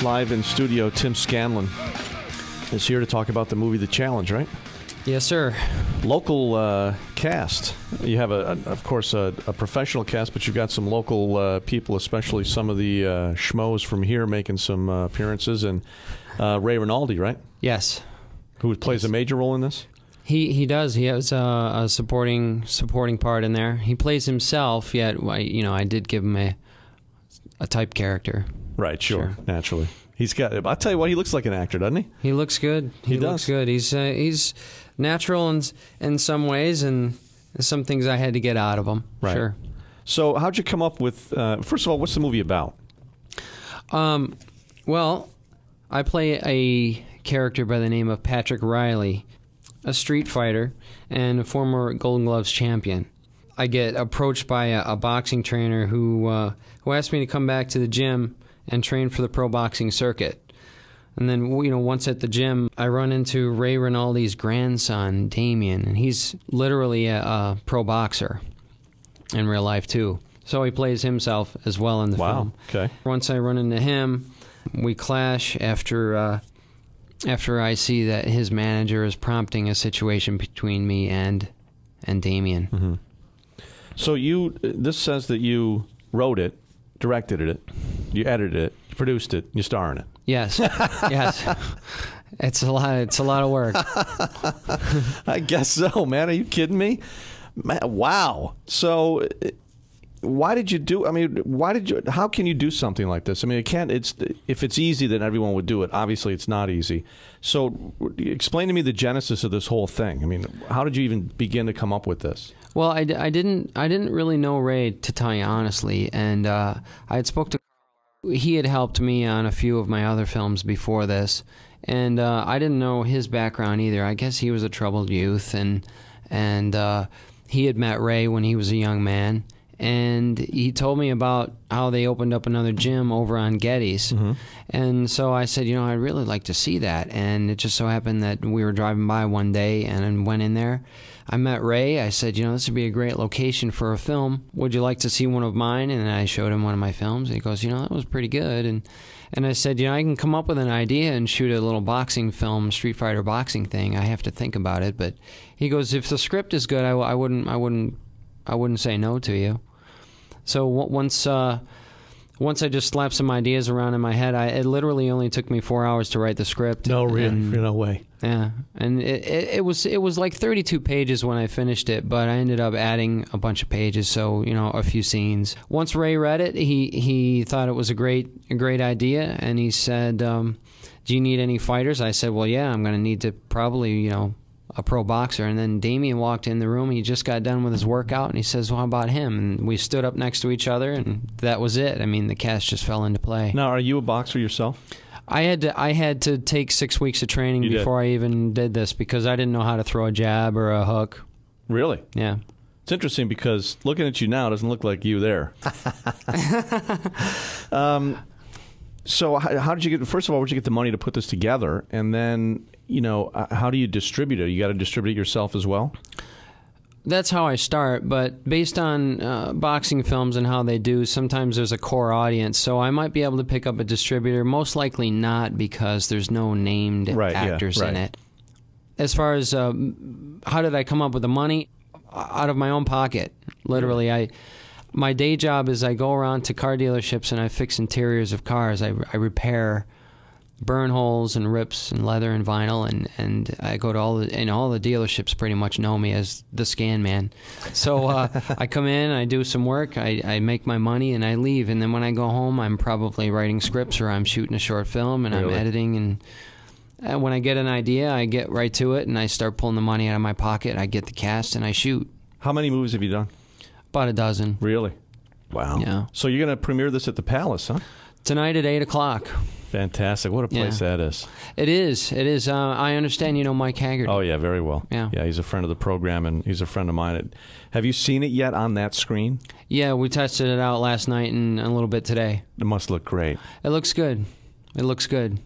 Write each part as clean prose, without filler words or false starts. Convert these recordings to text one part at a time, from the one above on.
Live in studio, Tim Scanlon is here to talk about the movie The Challenge, right? Yes, sir. Local cast. You have, of course, a professional cast, but you've got some local people, especially some of the schmoes from here making some appearances. And Ray Rinaldi, right? Yes. Who plays a major role in this? He does. He has a supporting part in there. He plays himself, yet I did give him a type character. Right, sure. Naturally. He's got. I'll tell you what, he looks like an actor, doesn't he? He looks good. He looks good. He's natural in some ways, and some things I had to get out of him. Right. Sure. So how'd you come up with? First of all, what's the movie about? Well, I play a character by the name of Patrick Riley, a street fighter and a former Golden Gloves champion. I get approached by a boxing trainer who asked me to come back to the gym and train for the pro boxing circuit. And then, once at the gym, I run into Ray Rinaldi's grandson, Damien, and he's literally a pro boxer in real life, too. So he plays himself as well in the film. Okay. Once I run into him, we clash after I see that his manager is prompting a situation between me and Damien. Mm-hmm. So this says that you wrote it, directed it, you edited it, you produced it, you star in it. Yes, yes. It's a lot of work. I guess so, man. Are you kidding me? Man, wow. So why did you do? I mean, how can you do something like this? I mean, if it's easy, then everyone would do it. Obviously, it's not easy. So explain to me the genesis of this whole thing. I mean, how did you even begin to come up with this? Well, I didn't really know Ray, to tell you honestly, and I had spoke to. He had helped me on a few of my other films before this, and I didn't know his background either. I guess he was a troubled youth, and he had met Ray when he was a young man, and he told me about how they opened up another gym over on Getty's. Mm-hmm. And so I said, I'd really like to see that. And it just so happened that we were driving by one day and went in there. I met Ray. I said, this would be a great location for a film. Would you like to see one of mine? And I showed him one of my films. And he goes, that was pretty good. And I said, I can come up with an idea and shoot a little boxing film, Street Fighter boxing thing. I have to think about it. But he goes, if the script is good, I wouldn't say no to you. So once I just slapped some ideas around in my head, it literally only took me 4 hours to write the script. No, really? No way. Yeah, and it was like 32 pages when I finished it, but I ended up adding a bunch of pages, so a few scenes. Once Ray read it, he thought it was a great idea, and he said, "Do you need any fighters?" I said, "Well, yeah, I'm going to need to probably a pro boxer." And then Damien walked in the room. He just got done with his workout, and he says, "Well, how about him?" And we stood up next to each other, and that was it. I mean, the cast just fell into play. Now, are you a boxer yourself? I had to take 6 weeks of training before I even did this, because I didn't know how to throw a jab or a hook. Really? Yeah. It's interesting because looking at you now doesn't look like you there. So how did you get? First of all, where'd you get the money to put this together? And then, how do you distribute it? You got to distribute it yourself as well? That's how I start, but based on boxing films and how they do, sometimes there's a core audience, so I might be able to pick up a distributor. Most likely not, because there's no named actors in it. As far as how did I come up with the money? Out of my own pocket, literally. My day job is I go around to car dealerships and I fix interiors of cars. I repair burn holes and rips and leather and vinyl, and I go to all the dealerships pretty much know me as the Scan Man. So I come in, I do some work, I make my money, and I leave. And then when I go home, I'm probably writing scripts, or I'm shooting a short film, and I'm editing. And when I get an idea, I get right to it, and I start pulling the money out of my pocket. I get the cast, and I shoot. How many movies have you done? About a dozen. Really? Wow. Yeah. So you're going to premiere this at the Palace, huh? Tonight at 8 o'clock. Fantastic. What a place that is. It is. It is. I understand you know Mike Haggerty. Oh, yeah, very well. Yeah, he's a friend of the program, and he's a friend of mine. Have you seen it yet on that screen? Yeah, we tested it out last night and a little bit today. It must look great. It looks good. It looks good.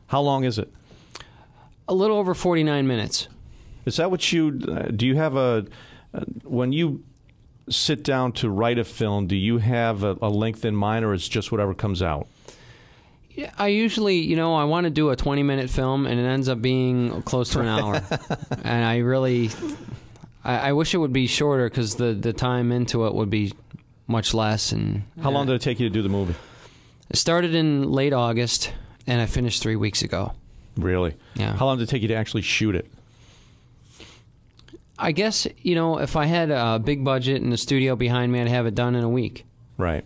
How long is it? A little over 49 minutes. Is that what you... do you have a... when you sit down to write a film, do you have a length in mind, or it's just whatever comes out? I usually, you know, I want to do a 20-minute film, and it ends up being close to an hour. And I really, I wish it would be shorter because the time into it would be much less. And how long did it take you to do the movie? It started in late August, and I finished 3 weeks ago. Really? Yeah. How long did it take you to actually shoot it? I guess, you know, if I had a big budget and a studio behind me, I'd have it done in a week. Right.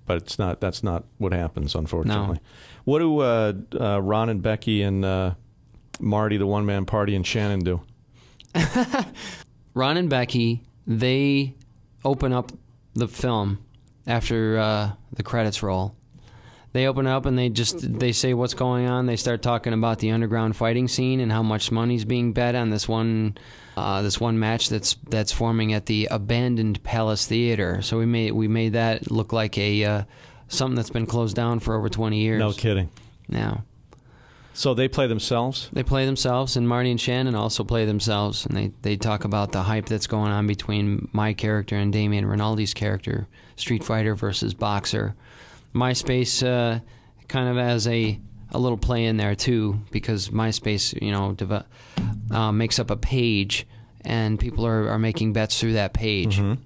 But it's not. That's not what happens, unfortunately. No. What do Ron and Becky and Marty, the one-man party, and Shannon do? Ron and Becky, they open up the film after the credits roll. They open up and they say what's going on. They start talking about the underground fighting scene and how much money's being bet on this one match that's forming at the abandoned Palace Theater. So we made that look like a something that's been closed down for over 20 years. No kidding. Yeah. So they play themselves? They play themselves, and Marty and Shannon also play themselves, and they talk about the hype that's going on between my character and Damien Rinaldi's character, Street Fighter versus Boxer. MySpace kind of has a little play in there too, because MySpace, you know, makes up a page, and people are making bets through that page. Mm-hmm.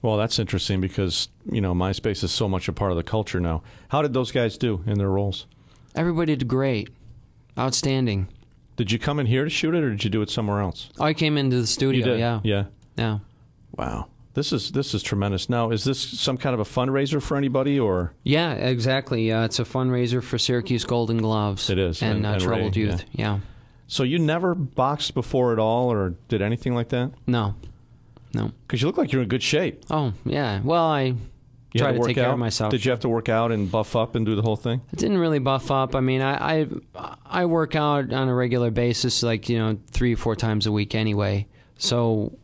Well, that's interesting because, you know, MySpace is so much a part of the culture now. How did those guys do in their roles? Everybody did great, outstanding. Did you come in here to shoot it, or did you do it somewhere else? I came into the studio. You did? Yeah. Yeah. Wow. This is tremendous. Now, is this some kind of a fundraiser for anybody, or? Yeah, exactly. It's a fundraiser for Syracuse Golden Gloves. It is. And Troubled Ray, Youth. Yeah. So you never boxed before at all, or did anything like that? No. Because you look like you're in good shape. Oh, yeah. Well, I try to take care of myself. Did you have to work out and buff up and do the whole thing? I didn't really buff up. I mean, I work out on a regular basis, like, you know, 3 or 4 times a week anyway. So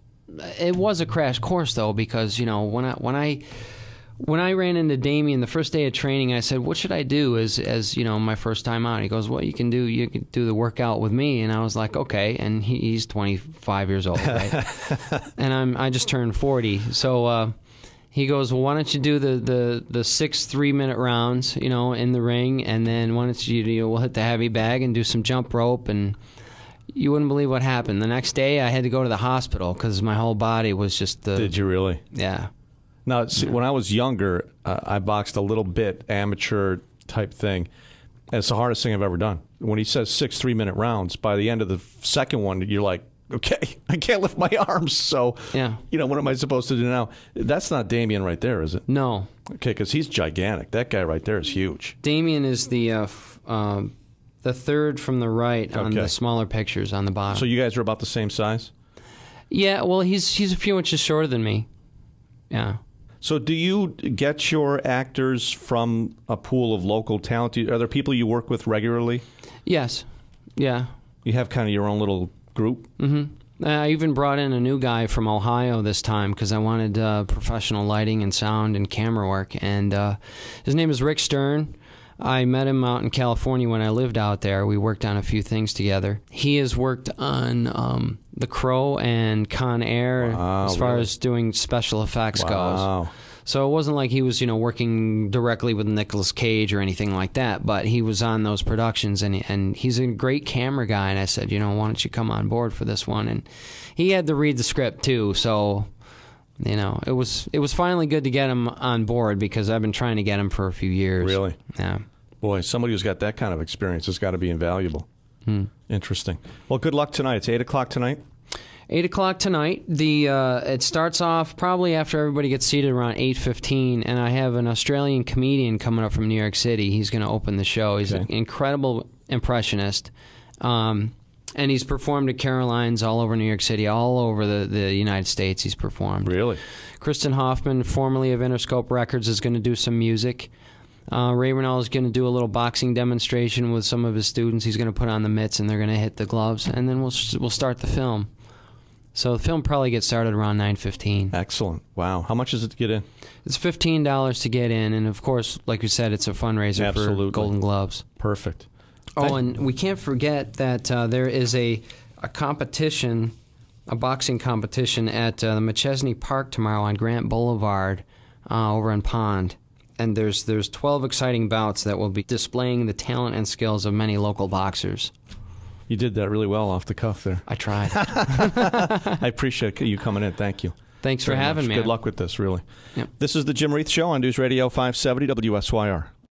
it was a crash course, though, because, you know, when I ran into Damien the first day of training, I said, what should I do as you know, my first time out? He goes, well, you can do the workout with me. And I was like, okay. And he's 25 years old, right? And I just turned 40. So he goes, well, why don't you do the 6 3-minute rounds, you know, in the ring, and then why don't we'll hit the heavy bag and do some jump rope. And you wouldn't believe what happened. The next day, I had to go to the hospital because my whole body was just Did you really? Yeah. Now, see, when I was younger, I boxed a little bit, amateur type thing. And it's the hardest thing I've ever done. When he says 6 3-minute rounds, by the end of the second one, you're like, okay, I can't lift my arms. So, yeah, you know, what am I supposed to do now? That's not Damien right there, is it? No. Okay, because he's gigantic. That guy right there is huge. Damien is the third from the right on the smaller pictures on the bottom. So you guys are about the same size? Yeah, well, he's a few inches shorter than me. Yeah. So do you get your actors from a pool of local talent? Are there people you work with regularly? Yes. Yeah. You have kind of your own little group? Mm-hmm. I even brought in a new guy from Ohio this time because I wanted professional lighting and sound and camera work. And his name is Rick Stern. I met him out in California when I lived out there. We worked on a few things together. He has worked on The Crow and Con Air as far as doing special effects goes. So it wasn't like he was, you know, working directly with Nicolas Cage or anything like that, but he was on those productions, and he's a great camera guy. And I said, you know, why don't you come on board for this one? And he had to read the script too, so you know, it was finally good to get him on board because I've been trying to get him for a few years. Really? Yeah. Boy, somebody who's got that kind of experience has got to be invaluable. Interesting. Well, good luck tonight. It's 8 o'clock tonight. 8 o'clock tonight. It starts off probably after everybody gets seated around 8:15, and I have an Australian comedian coming up from New York City. He's going to open the show. He's an incredible impressionist, and he's performed at Caroline's all over New York City, all over the United States. He's performed. Really? Kristen Hoffman, formerly of Interscope Records, is going to do some music. Ray Rinaldi is going to do a little boxing demonstration with some of his students. He's going to put on the mitts, and they're going to hit the gloves, and then we'll start the film. So the film probably gets started around 9:15. Excellent. Wow. How much is it to get in? It's $15 to get in, and of course, like you said, it's a fundraiser for Golden Gloves. Perfect. Oh, and we can't forget that there is a competition, a boxing competition at the McChesney Park tomorrow on Grant Boulevard over in Pond. and there's 12 exciting bouts that will be displaying the talent and skills of many local boxers. You did that really well off the cuff there. I tried. I appreciate you coming in. Thank you. Thanks for having me. Good luck with this, really. Yep. This is the Jim Reith Show on News Radio 570 WSYR.